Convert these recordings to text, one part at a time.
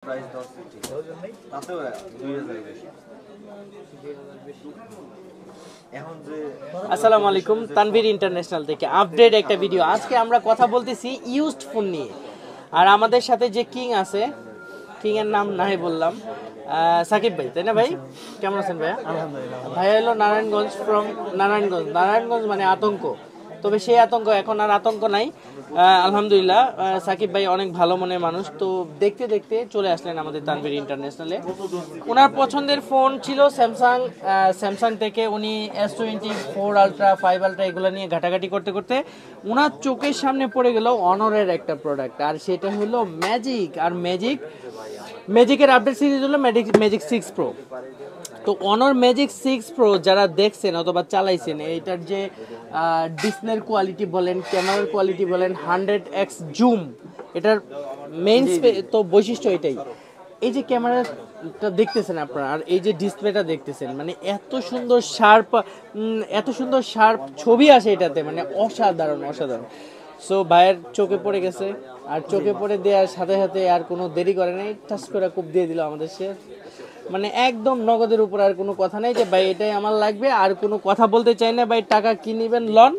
Price 10 তাতেও 2000 বেশি। এখন যে আসসালামু আলাইকুম, তানভীর ইন্টারন্যাশনাল থেকে আপডেট একটা ভিডিও। আজকে আমরা কথা বলতেছি ইউজড ফোন নিয়ে। আর আমাদের সাথে যে কিং আছে, কিং এর নাম নাই বললাম, সাকিব ভাই, তাই না ভাই? কেমন আছেন ভাইয়া? আলহামদুলিল্লাহ। ভাইয়া হলো নারায়ণগঞ্জ, ফ্রম নারায়ণগঞ্জ। নারায়ণগঞ্জ মানে আতঙ্ক, তবে সেই আতঙ্ক এখন আর আতঙ্ক নাই। আলহামদুলিল্লাহ, সাকিব ভাই অনেক ভালো মনের মানুষ। তো দেখতে দেখতে চলে আসলেন আমাদের তানভীর ইন্টারন্যাশনালে। ওনার পছন্দের ফোন ছিল স্যামসাং। স্যামসাং থেকে উনি S24 আলট্রা 5 আলট্রা এগুলো নিয়ে ঘাটাঘাটি করতে করতে ওনার চোখের সামনে পড়ে গেল অনরের একটা প্রোডাক্ট, আর সেটা হলো ম্যাজিক। আর ম্যাজিকের আপডেট সিরিজ হলো ম্যাজিক 6 প্রো। তো অনর ম্যাজিক 6 প্রো যারা দেখছেন অথবা চালাইছেন, এইটার যে ডিসপ্লের কোয়ালিটি বলেন, ক্যামেরার কোয়ালিটি বলেন, 100x জুম, এটার মেইন তো বৈশিষ্ট্য এটাই। এই যে ক্যামেরাটা দেখতেছেন আপনারা, আর এই যে ডিসপ্লেটা দেখতেছেন, মানে এত সুন্দর শার্প ছবি আসে এটাতে, মানে অসাধারণ অসাধারণ। সো ভাইয়ের চোখে পড়ে গেছে, আর চোখে পড়ে দেওয়ার সাথে সাথে আর কোনো দেরি করে নাই, টাচ করে খুব দিয়ে দিল আমাদের সে। মানে একদম নগদের উপর, আর কোনো কথা নাই যে ভাই এটাই আমার লাগবে, আর কোনো কথা বলতে চাই না ভাই, টাকা কি নিবেন লন,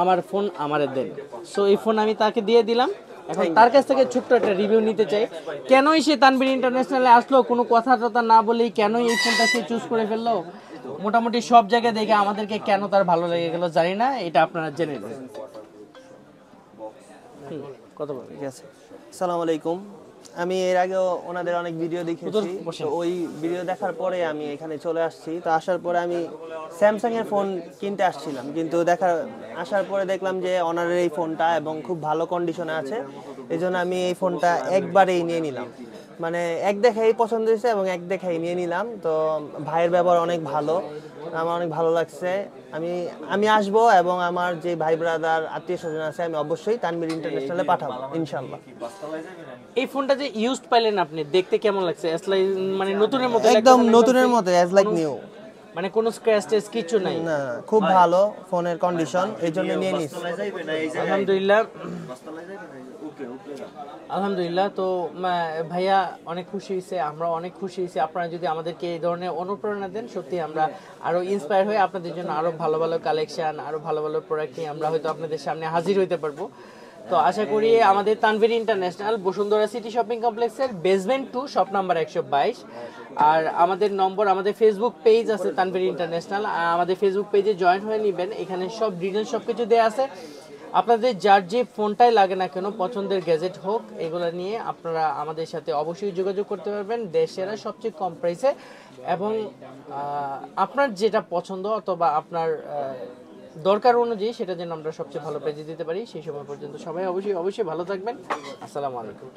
আমার ফোন আমারে দেন। সো এই ফোন আমি তাকে দিয়ে দিলাম। এখন তার কাছ থেকে ছোট্ট একটা রিভিউ নিতে চাই, কেনই সে তানভীর ইন্টারন্যাশনালে আসলো, কোনো কথা টথা না বলেই কেনই এই ফোনটা সে চুজ করে ফেললো। মোটামুটি সব জায়গায় দেখে আমাদেরকে কেন তার ভালো লেগে গেল জানি না, এটা আপনারা জেনে নেন। কথা বলেন। ঠিক আছে। আসসালামু আলাইকুম। আমি এর আগেও ওনাদের অনেক ভিডিও দেখেছি, তো ওই ভিডিও দেখার পরে আমি এখানে চলে আসছি। তো আসার পরে আমি স্যামসাং এর ফোন কিনতে আসছিলাম, কিন্তু আসার পরে দেখলাম যে ওনাদের এই ফোনটা এবং খুব ভালো কন্ডিশনে আছে। এই জন্য আমি এই ফোনটা একবারেই নিয়ে নিলাম। মানে এক দেখাই পছন্দ হয়েছে এবং এক দেখাই নিয়ে নিলাম। তো ভাইয়ের ব্যবহার অনেক ভালো, আমার অনেক ভালো লাগছে। আমি আসবো এবং আমার যে ভাই ব্রাদার আত্মীয় স্বজন আছে আমি অবশ্যই তানভীর ইন্টারন্যাশনালে পাঠাবো ইনশাআল্লাহ। এই ফোনটা যে ইউজড পাইলেন আপনি, দেখতে কেমন লাগছে? মানে নতুনের মতো, একদম নতুনের মতো, অ্যাজ লাইক নিউ। মানে কোনো স্ক্র্যাচ টেস্ট কিছু নাই? না, খুব ভালো ফোনের কন্ডিশন, এই জন্য নিয়ে নিস। আলহামদুলিল্লাহ, আলহামদুলিল্লাহ। তো ভাইয়া অনেক খুশি হয়েছে, আমরা অনেক খুশি হয়েছি। আপনারা যদি আমাদেরকে এই ধরনের অনুপ্রেরণা দেন, সত্যি আমরা আরো ইন্সপায়ার হয়ে আপনাদের জন্য আরো ভালো ভালো কালেকশন, আরো ভালো ভালো প্রোডাক্ট নিয়ে আমরা হয়তো আপনাদের সামনে হাজির হইতে পারবো। তো আশা করি আমাদের Tanvir international Bashundhara city shopping কমপ্লেক্সের বেসমেন্ট 2 শপ নাম্বার 122। আর আমাদের নম্বর, আমাদের ফেসবুক পেজ আছে তানভীর ইন্টারন্যাশনাল, আমাদের ফেসবুক পেজে জয়েন হয়ে নেবেন। এখানে সব ডিটেলস সব কিছু দেওয়া আছে। আপনাদের যার যে ফোনটাই লাগে না কেন, পছন্দের গ্যাজেট হোক, এগুলো নিয়ে আপনারা আমাদের সাথে অবশ্যই যোগাযোগ করতে পারবেন দেশের সবচেয়ে কম প্রাইসে। এবং আপনার যেটা পছন্দ অথবা আপনার দরকার অনুযায়ী সেটা যেন আমরা সবচেয়ে ভালো প্রাইসে দিতে পারি। সেই সময় পর্যন্ত সবাই অবশ্যই ভালো থাকবেন। আসসালামু আলাইকুম।